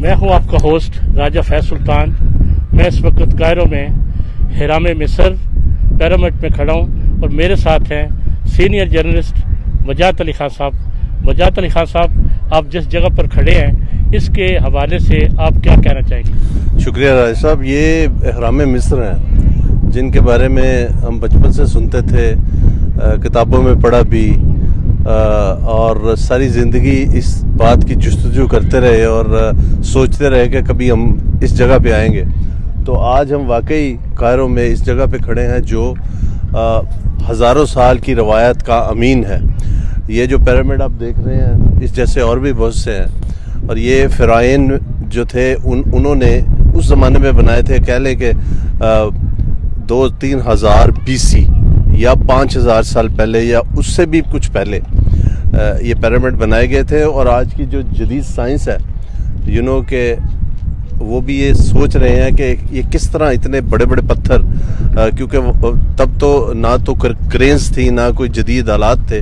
मैं हूं आपका होस्ट राजा फैज सुल्तान। मैं इस वक्त कायरो में हिराम मिस्र पिरामिड में खड़ा हूं और मेरे साथ हैं सीनियर जर्नलिस्ट वजाहत अली खान साहब। वजाहत अली खान साहब, आप जिस जगह पर खड़े हैं इसके हवाले से आप क्या कहना चाहेंगे? शुक्रिया राजा साहब। ये हिराम मिस्र हैं जिनके बारे में हम बचपन से सुनते थे, किताबों में पढ़ा भी, और सारी ज़िंदगी इस बात की जुस्तजू करते रहे और सोचते रहे कि कभी हम इस जगह पे आएंगे। तो आज हम वाकई कायरो में इस जगह पे खड़े हैं जो हज़ारों साल की रवायत का अमीन है। ये जो पिरामिड आप देख रहे हैं, इस जैसे और भी बहुत से हैं, और ये फ़िरौन जो थे उन्होंने उस ज़माने में बनाए थे। कह लें कि 2-3 हज़ार BC या 5,000 साल पहले या उससे भी कुछ पहले ये पिरामिड बनाए गए थे। और आज की जो जदीद साइंस है, कि वो भी ये सोच रहे हैं कि ये किस तरह इतने बड़े बड़े पत्थर, क्योंकि तब तो ना तो क्रेन्स थी ना कोई जदीद आलात थे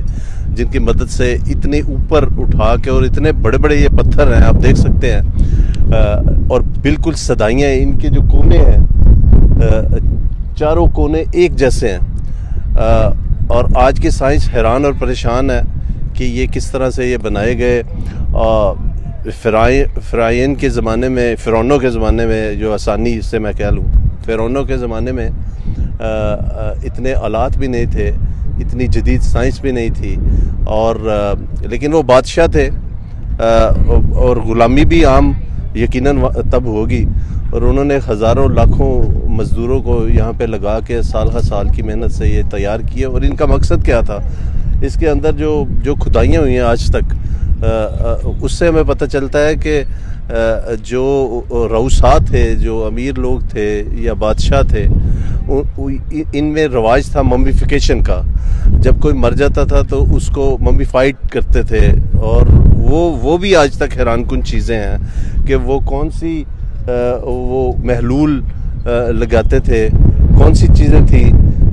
जिनकी मदद से इतने ऊपर उठा के, और इतने बड़े बड़े ये पत्थर हैं आप देख सकते हैं। और बिल्कुल सदाइयाँ, इनके जो कोने हैं चारों कोने एक जैसे हैं। और आज की साइंस हैरान और परेशान है कि ये किस तरह से ये बनाए गए। फ़िरौन के ज़माने में, फ़िरौनों के ज़माने में, जो आसानी से मैं कह लूँ, फ़िरौनों के ज़माने में इतने आलात भी नहीं थे, इतनी जदीद साइंस भी नहीं थी, और लेकिन वो बादशाह थे, और ग़ुलामी भी आम यकीनन तब होगी। और उन्होंने हज़ारों लाखों मज़दूरों को यहाँ पे लगा के साल हर साल की मेहनत से ये तैयार किए। और इनका मकसद क्या था? इसके अंदर जो खुदाइयाँ हुई हैं आज तक, उससे हमें पता चलता है कि जो रऊसा थे, जो अमीर लोग थे या बादशाह थे, इनमें रवाज था मम्मीफिकेशन का। जब कोई मर जाता था तो उसको मम्मीफाइड करते थे, और वो भी आज तक हैरानकुन चीज़ें हैं कि वो कौन सी वो महलूल लगाते थे, कौन सी चीज़ें थी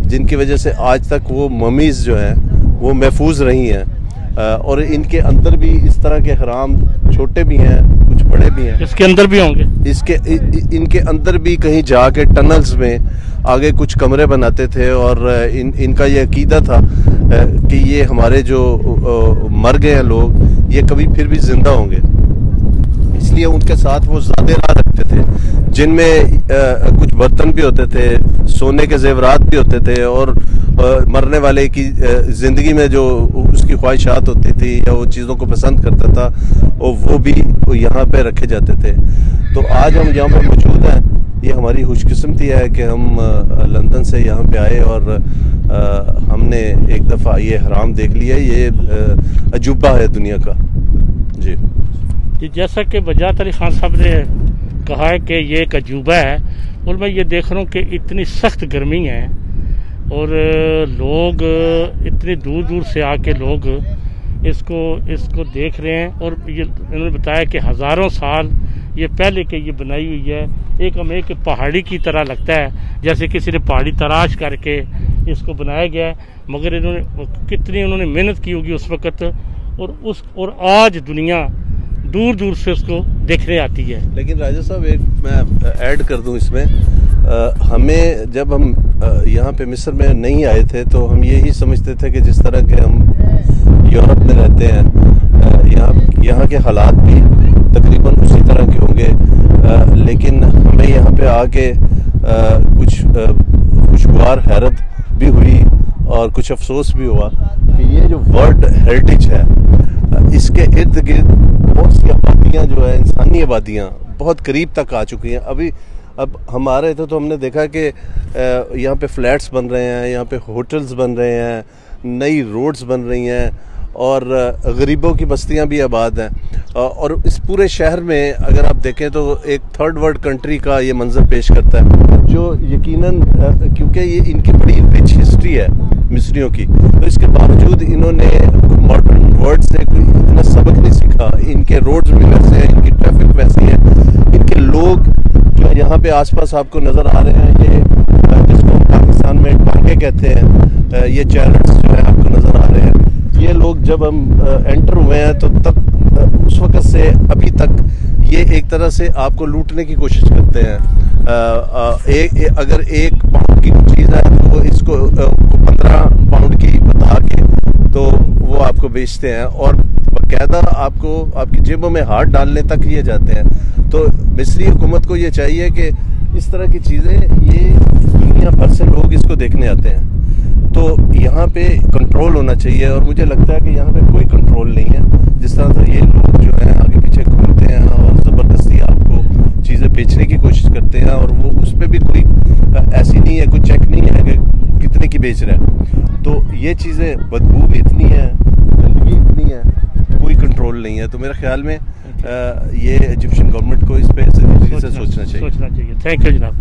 जिनकी वजह से आज तक वो ममीज़ जो हैं वो महफूज रही हैं। और इनके अंदर भी इस तरह के हराम छोटे भी हैं, कुछ बड़े भी हैं। इसके अंदर भी होंगे, इनके अंदर भी कहीं जाके टनल्स में आगे कुछ कमरे बनाते थे। और इनका ये अकीदा था कि ये हमारे जो मर गए हैं लोग, ये कभी फिर भी जिंदा होंगे। इसलिए उनके साथ वो ज़ादे राह रखते थे, जिनमें कुछ बर्तन भी होते थे, सोने के जेवरात भी होते थे, और मरने वाले की ज़िंदगी में जो उसकी ख्वाहिशात होती थी या वो चीज़ों को पसंद करता था, और वो भी यहाँ पे रखे जाते थे। तो आज हम यहाँ पे मौजूद हैं। ये हमारी खुशकिस्मती है कि हम लंदन से यहाँ पे आए और हमने एक दफ़ा ये हराम देख लिया। ये अजूबा है दुनिया का। जी, जैसा कि वजाहत अली खान साहब ने कहा है कि ये एक अजूबा है, और मैं ये देख रहा हूँ कि इतनी सख्त गर्मी है, और लोग इतनी दूर दूर से आके लोग इसको देख रहे हैं। और ये इन्होंने बताया कि हज़ारों साल ये पहले के ये बनाई हुई है। एक पहाड़ी की तरह लगता है, जैसे किसी ने पहाड़ी तराश करके इसको बनाया गया है, मगर कितनी उन्होंने मेहनत की होगी उस वक़्त, और आज दुनिया दूर दूर से उसको देखने आती है। लेकिन राजा साहब, एक मैं ऐड कर दूं इसमें, हमें जब हम यहाँ पे मिस्र में नहीं आए थे तो हम यही समझते थे कि जिस तरह के हम यूरोप में रहते हैं, यहाँ के हालात भी तकरीबन उसी तरह के होंगे। लेकिन हमें यहाँ पे आके कुछ खुशगवार हैरत भी हुई और कुछ अफसोस भी हुआ कि ये जो वर्ल्ड हेरिटेज है, इसके इर्द गिर्द बहुत सी आबादियाँ जो है, इंसानी आबादियाँ बहुत करीब तक आ चुकी हैं। अब हम आ रहे थे तो हमने देखा कि यहाँ पे फ्लैट्स बन रहे हैं, यहाँ पे होटल्स बन रहे हैं, नई रोड्स बन रही हैं, और गरीबों की बस्तियाँ भी आबाद हैं। और इस पूरे शहर में अगर आप देखें तो एक थर्ड वर्ल्ड कंट्री का ये मंजर पेश करता है, जो यकीनन क्योंकि ये इनकी बड़ी रिच हिस्ट्री है मिस्रियों की, तो इसके बावजूद इन्होंने मॉडर्न वर्ल्ड से कोई इतना सबक नहीं सीखा। इनके रोड्स भी वैसे हैं, इनकी ट्रैफिक वैसी है, इनके लोग जो यहाँ पे आसपास आपको नज़र आ रहे हैं, ये जिसको पाकिस्तान में टांगे कहते हैं, ये चैरट्स जो है आपको नज़र आ रहे हैं, ये लोग जब हम एंटर हुए हैं तो तब उस वक़्त से अभी तक یہ ایک طرح سے آپ کو لوٹنے کی کوشش کرتے ہیں. اگر 1 پاؤنڈ کی چیز ہے تو وہ اس کو 15 پاؤنڈ کی بتا کے تو وہ آپ کو بیچتے ہیں, اور باقاعدہ آپ کو آپ کی جیبوں میں ہاتھ ڈالنے تک یہ جاتے ہیں. تو مصری حکومت کو یہ چاہیے کہ اس طرح کی چیزیں, یہ دنیا بھر سے لوگ اس کو دیکھنے آتے ہیں, تو یہاں پہ کنٹرول ہونا چاہیے. اور مجھے لگتا ہے کہ یہاں پہ کوئی کنٹرول نہیں ہے. جس طرح سے یہ لوگ جو ہیں آگے پیچھے گھومتے ہیں اور زبردستی آپ کو چیزیں بیچنے کی کوشش کرتے ہیں, اور وہ اس پہ بھی کوئی ایسی نہیں ہے, کوئی چیک نہیں ہے کہ کتنے کی بیچ رہے ہیں. تو یہ چیزیں بدبو بھی اتنی ہے, گندگی اتنی ہے, کوئی کنٹرول نہیں ہے. تو میرے خیال میں یہ ایجپشن گورنمنٹ کو اس پہ سے سوچنا چاہیے. تھینک یو جناب.